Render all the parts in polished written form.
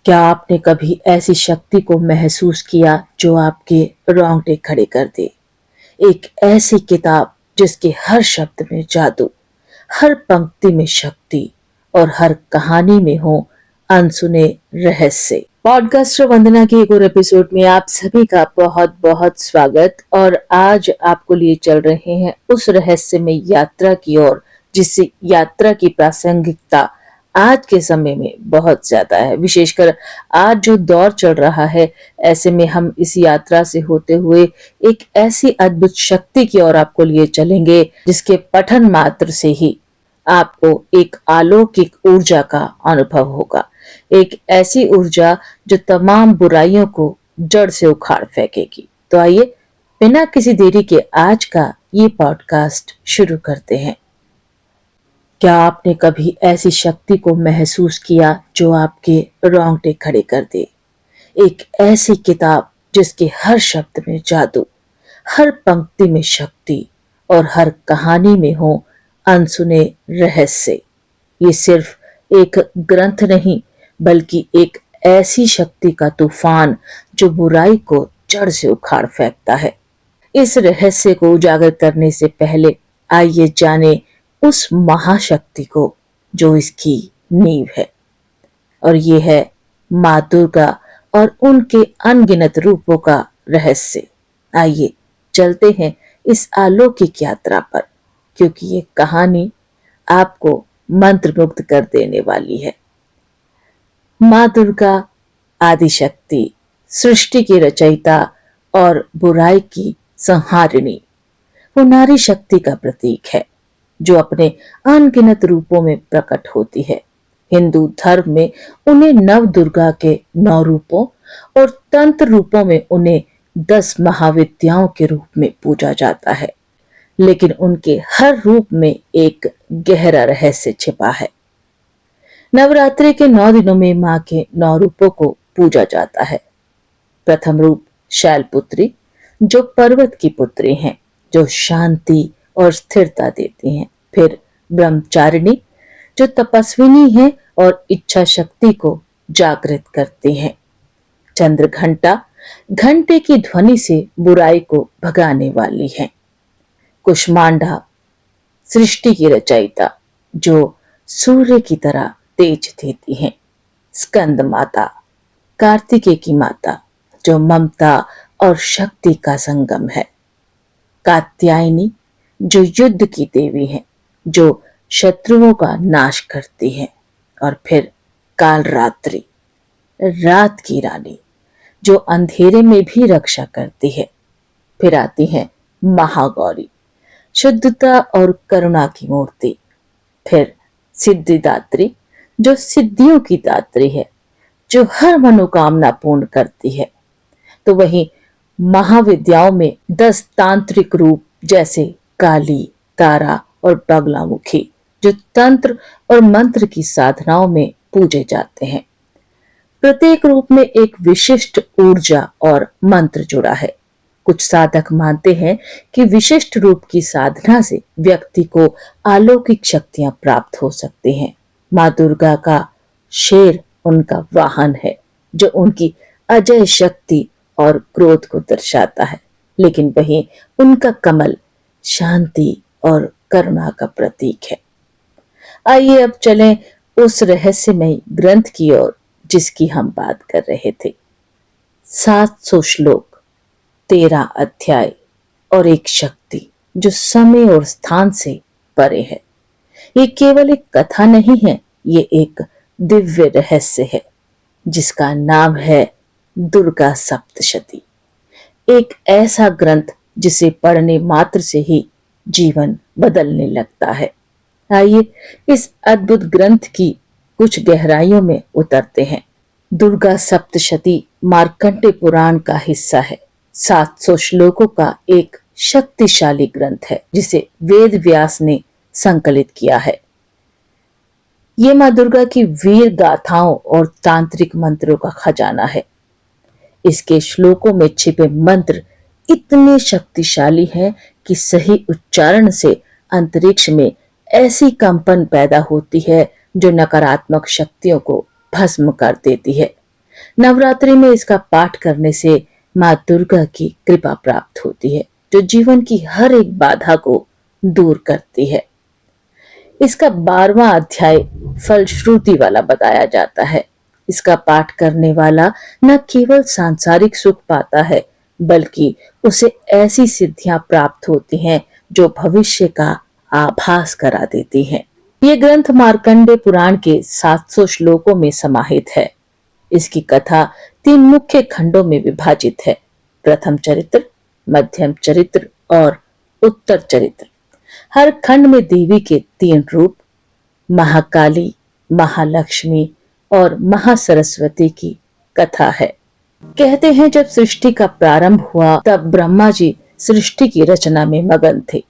क्या आपने कभी ऐसी शक्ति को महसूस किया जो आपके रोंगटे खड़े कर दे? एक ऐसी किताब जिसके हर शब्द में जादू, हर पंक्ति में शक्ति और हर कहानी में हो अनसुने रहस्य। पॉडकास्टर वंदना के एक और एपिसोड में आप सभी का बहुत बहुत स्वागत। और आज आपको लिए चल रहे हैं उस रहस्य में यात्रा की ओर जिससे यात्रा की प्रासंगिकता आज के समय में बहुत ज्यादा है। विशेषकर आज जो दौर चल रहा है, ऐसे में हम इस यात्रा से होते हुए एक ऐसी अद्भुत शक्ति की ओर आपको लिए चलेंगे जिसके पठन मात्र से ही आपको एक अलौकिक ऊर्जा का अनुभव होगा। एक ऐसी ऊर्जा जो तमाम बुराइयों को जड़ से उखाड़ फेंकेगी। तो आइए बिना किसी देरी के आज का ये पॉडकास्ट शुरू करते हैं। क्या आपने कभी ऐसी शक्ति को महसूस किया जो आपके रोंगटे खड़े कर दे? एक ऐसी किताब जिसके हर शब्द में जादू, हर पंक्ति में शक्ति और हर कहानी में हो अनसुने रहस्य। ये सिर्फ एक ग्रंथ नहीं, बल्कि एक ऐसी शक्ति का तूफान जो बुराई को जड़ से उखाड़ फेंकता है। इस रहस्य को उजागर करने से पहले आइए जाने उस महाशक्ति को जो इसकी नींव है, और ये है माँ दुर्गा और उनके अनगिनत रूपों का रहस्य। आइए चलते हैं इस अलौकिक यात्रा पर, क्योंकि ये कहानी आपको मंत्रमुग्ध कर देने वाली है। माँ दुर्गा आदिशक्ति, सृष्टि की रचयिता और बुराई की संहारिणी, वो नारी शक्ति का प्रतीक है जो अपने अनगिनत रूपों में प्रकट होती है। हिंदू धर्म में उन्हें नव दुर्गा के 9 रूपों और तंत्र रूपों में उन्हें 10 महाविद्याओं के रूप में पूजा जाता है। लेकिन उनके हर रूप में एक गहरा रहस्य छिपा है। नवरात्रि के 9 दिनों में मां के 9 रूपों को पूजा जाता है। प्रथम रूप शैलपुत्री, जो पर्वत की पुत्री हैं, जो शांति और स्थिरता देती हैं। फिर ब्रह्मचारिणी, जो तपस्विनी है और इच्छा शक्ति को जागृत करती हैं। चंद्रघंटा, घंटे की ध्वनि से बुराई को भगाने वाली है। कुष्मांडा, सृष्टि की रचयिता, जो सूर्य की तरह तेज देती हैं। स्कंद माता, कार्तिकेय की माता, जो ममता और शक्ति का संगम है। कात्यायनी, जो युद्ध की देवी है, जो शत्रुओं का नाश करती है। और फिर कालरात्रि, रात की रानी, जो अंधेरे में भी रक्षा करती है। फिर आती है महागौरी, शुद्धता और करुणा की मूर्ति। फिर सिद्धिदात्री, जो सिद्धियों की दात्री है, जो हर मनोकामना पूर्ण करती है। तो वहीं महाविद्याओं में 10 तांत्रिक रूप जैसे काली, तारा और बगलामुखी, जो तंत्र और मंत्र की साधनाओं में पूजे जाते हैं। प्रत्येक रूप में एक विशिष्ट ऊर्जा और मंत्र जुड़ा है। कुछ साधक मानते हैं कि विशिष्ट रूप की साधना से व्यक्ति को अलौकिक शक्तियां प्राप्त हो सकती हैं। माँ दुर्गा का शेर उनका वाहन है, जो उनकी अजय शक्ति और क्रोध को दर्शाता है। लेकिन वहीं उनका कमल शांति और करुणा का प्रतीक है। आइए अब चलें उस रहस्यमय ग्रंथ की ओर जिसकी हम बात कर रहे थे। 700 श्लोक, 13 अध्याय और एक शक्ति जो समय और स्थान से परे है। ये केवल एक कथा नहीं है, ये एक दिव्य रहस्य है जिसका नाम है दुर्गा सप्तशती। एक ऐसा ग्रंथ जिसे पढ़ने मात्र से ही जीवन बदलने लगता है। आइए इस अद्भुत ग्रंथ की कुछ गहराइयों में उतरते हैं। दुर्गा सप्तशती मार्कंडेय पुराण का हिस्सा है। 700 श्लोकों का एक शक्तिशाली ग्रंथ है जिसे वेद व्यास ने संकलित किया है। ये माँ दुर्गा की वीर गाथाओं और तांत्रिक मंत्रों का खजाना है। इसके श्लोकों में छिपे मंत्र इतने शक्तिशाली हैं कि सही उच्चारण से अंतरिक्ष में ऐसी कंपन पैदा होती है जो नकारात्मक शक्तियों को भस्म कर देती है। नवरात्रि में इसका पाठ करने से माँ दुर्गा की कृपा प्राप्त होती है, जो जीवन की हर एक बाधा को दूर करती है। इसका 12वां अध्याय फलश्रुति वाला बताया जाता है। इसका पाठ करने वाला न केवल सांसारिक सुख पाता है, बल्कि उसे ऐसी सिद्धियां प्राप्त होती हैं जो भविष्य का आभास करा देती हैं। ये ग्रंथ मार्कंडे पुराण के 700 श्लोकों में समाहित है। इसकी कथा 3 मुख्य खंडों में विभाजित है: प्रथम चरित्र, मध्यम चरित्र और उत्तर चरित्र। हर खंड में देवी के 3 रूप, महाकाली, महालक्ष्मी और महासरस्वती की कथा है। कहते हैं जब सृष्टि का प्रारंभ हुआ तब ब्रह्मा जी सृष्टि की रचना में मगन थे।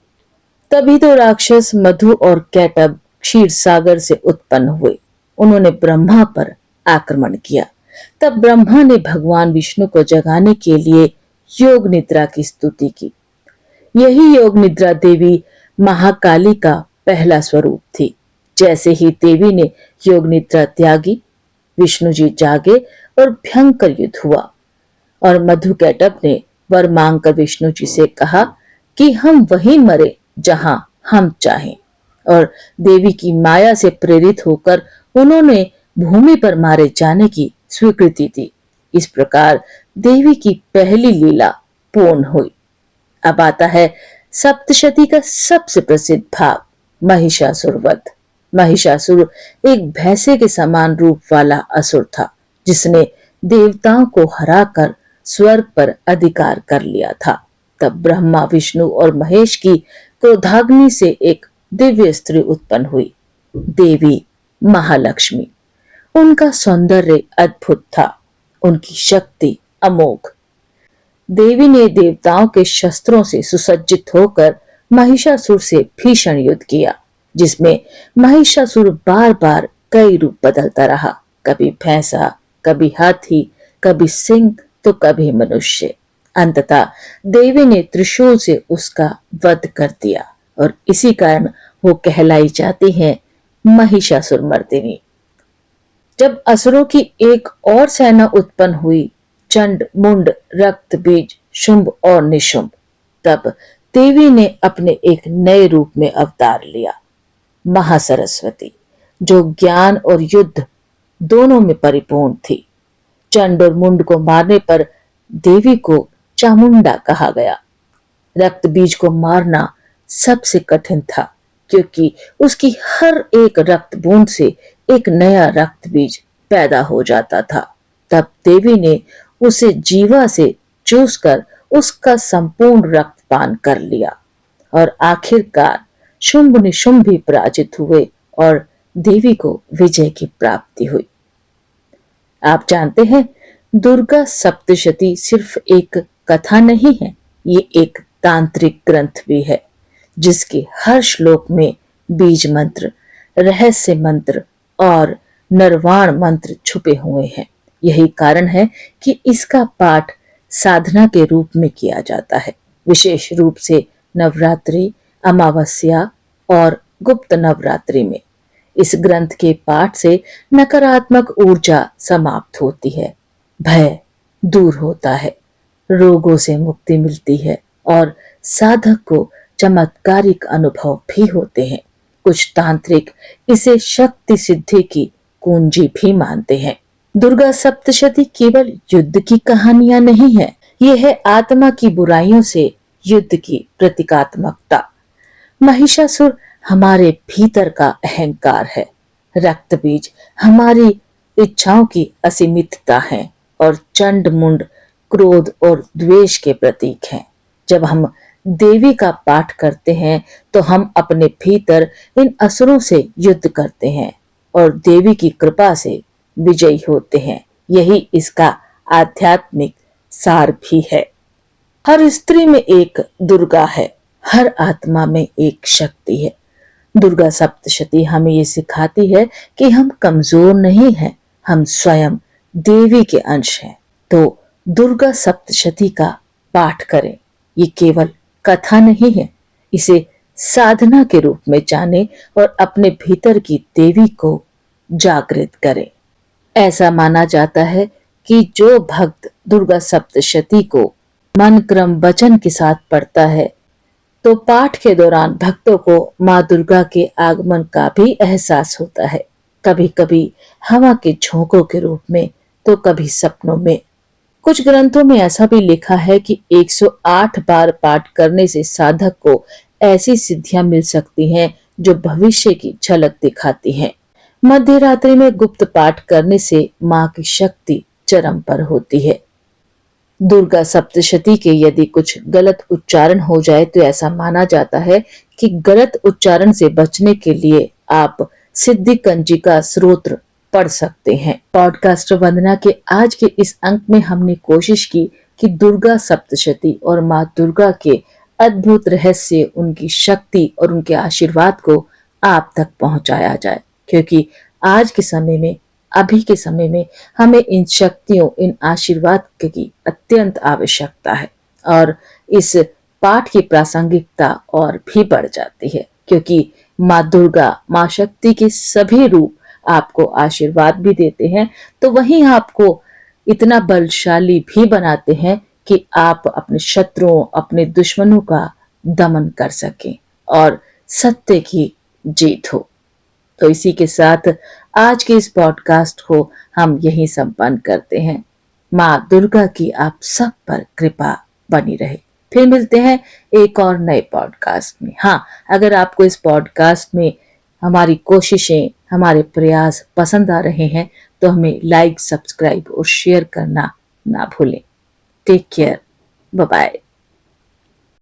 तभी तो राक्षस मधु और कैटब क्षीर सागर से उत्पन्न हुए। उन्होंने ब्रह्मा पर आक्रमण किया। तब ब्रह्मा ने भगवान विष्णु को जगाने के लिए योग निद्रा की स्तुति की। यही योग निद्रा देवी महाकाली का पहला स्वरूप थी। जैसे ही देवी ने योग निद्रा त्यागी, विष्णु जी जागे और भयंकर युद्ध हुआ और मधु कैटब ने वर मांगकर विष्णु जी से कहा कि हम वहीं मरे जहां हम चाहें, और देवी की माया से प्रेरित होकर उन्होंने भूमि पर मारे जाने की स्वीकृति दी। इस प्रकार देवी की पहली लीला पूर्ण हुई। अब आता है सप्तशती का सबसे प्रसिद्ध भाग, महिषासुर वध। महिषासुर एक भैंसे के समान रूप वाला असुर था, जिसने देवताओं को हराकर स्वर्ग पर अधिकार कर लिया था। तब ब्रह्मा, विष्णु और महेश की क्रोधाग्नि से एक दिव्य स्त्री उत्पन्न हुई, देवी महालक्ष्मी। उनका सौंदर्य अद्भुत था, उनकी शक्ति अमोघ। देवी ने देवताओं के शस्त्रों से सुसज्जित होकर महिषासुर से भीषण युद्ध किया, जिसमें महिषासुर बार बार कई रूप बदलता रहा। कभी भैंसा, कभी हाथी, कभी सिंह तो कभी मनुष्य। अंततः देवी ने त्रिशूल से उसका वध कर दिया और इसी कारण वो कहलाई जाती है महिषासुर मर्दिनी। जब असुरों की एक और सेना उत्पन्न हुई, चंड, मुंड, रक्त बीज, शुंभ और निशुंभ, तब देवी ने अपने एक नए रूप में अवतार लिया, महासरस्वती, जो ज्ञान और युद्ध दोनों में परिपूर्ण थी। चंड और मुंड को मारने पर देवी को चामुंडा कहा गया। रक्त बीज को मारना सबसे कठिन था, क्योंकि उसकी हर एक रक्त बूंद से एक नया रक्त बीज पैदा हो जाता था। तब देवी ने उसे जीवा से चूसकर उसका संपूर्ण रक्तपान कर लिया और आखिरकार शुंभ निशुंभ भी पराजित हुए और देवी को विजय की प्राप्ति हुई। आप जानते हैं, दुर्गा सप्तशती सिर्फ एक कथा नहीं है, ये एक तांत्रिक ग्रंथ भी है, जिसके हर श्लोक में बीज मंत्र, रहस्य मंत्र और निर्वाण मंत्र छुपे हुए हैं। यही कारण है कि इसका पाठ साधना के रूप में किया जाता है, विशेष रूप से नवरात्रि, अमावस्या और गुप्त नवरात्रि में। इस ग्रंथ के पाठ से नकारात्मक ऊर्जा समाप्त होती है, भय दूर होता है, रोगों से मुक्ति मिलती है और साधक को चमत्कारिक अनुभव भी होते हैं। कुछ तांत्रिक इसे शक्ति सिद्धि की कुंजी भी मानते हैं। दुर्गा सप्तशती केवल युद्ध की कहानियां नहीं है, यह है आत्मा की बुराइयों से युद्ध की प्रतीकात्मकता। महिषासुर हमारे भीतर का अहंकार है, रक्त बीज हमारी इच्छाओं की असीमितता है और चंड मुंड क्रोध और द्वेष के प्रतीक हैं। जब हम देवी का पाठ करते हैं तो हम अपने भीतर इन असुरों से युद्ध करते हैं और देवी की कृपा से विजयी होते हैं। यही इसका आध्यात्मिक सार भी है। हर स्त्री में एक दुर्गा है, हर आत्मा में एक शक्ति है। दुर्गा सप्तशती हमें ये सिखाती है कि हम कमजोर नहीं हैं, हम स्वयं देवी के अंश हैं। तो दुर्गा सप्तशती का पाठ करें। ये केवल कथा नहीं है, इसे साधना के रूप में जानें और अपने भीतर की देवी को जागृत करें। ऐसा माना जाता है कि जो भक्त दुर्गा सप्तशती को मन क्रम वचन के साथ पढ़ता है तो पाठ के दौरान भक्तों को माँ दुर्गा के आगमन का भी एहसास होता है, कभी कभी हवा के झोंकों के रूप में तो कभी सपनों में। कुछ ग्रंथों में ऐसा भी लिखा है कि 108 बार पाठ करने से साधक को ऐसी सिद्धियां मिल सकती हैं जो भविष्य की झलक दिखाती हैं। मध्य रात्रि में गुप्त पाठ करने से मां की शक्ति चरम पर होती है। दुर्गा सप्तशती के यदि कुछ गलत उच्चारण हो जाए तो ऐसा माना जाता है कि गलत उच्चारण से बचने के लिए आप सिद्धि कंजिका स्त्रोत्र पढ़ सकते हैं। पॉडकास्ट वंदना के आज के इस अंक में हमने कोशिश की कि दुर्गा सप्तशती और माँ दुर्गा के अद्भुत रहस्य, उनकी शक्ति और उनके आशीर्वाद को आप तक पहुंचाया जाए, क्योंकि आज के समय में, अभी के समय में हमें इन शक्तियों, इन आशीर्वाद की अत्यंत आवश्यकता है। और इस पाठ की प्रासंगिकता और भी बढ़ जाती है, क्योंकि माँ दुर्गा, माँ शक्ति के सभी रूप आपको आशीर्वाद भी देते हैं, तो वहीं आपको इतना बलशाली भी बनाते हैं कि आप अपने शत्रुओं, अपने दुश्मनों का दमन कर सकें और सत्य की जीत हो। तो इसी के साथ आज के इस पॉडकास्ट को हम यहीं संपन्न करते हैं। माँ दुर्गा की आप सब पर कृपा बनी रहे। फिर मिलते हैं एक और नए पॉडकास्ट में। हाँ, अगर आपको इस पॉडकास्ट में हमारी कोशिशें, हमारे प्रयास पसंद आ रहे हैं तो हमें लाइक, सब्सक्राइब और शेयर करना ना भूलें। Take care, bye bye.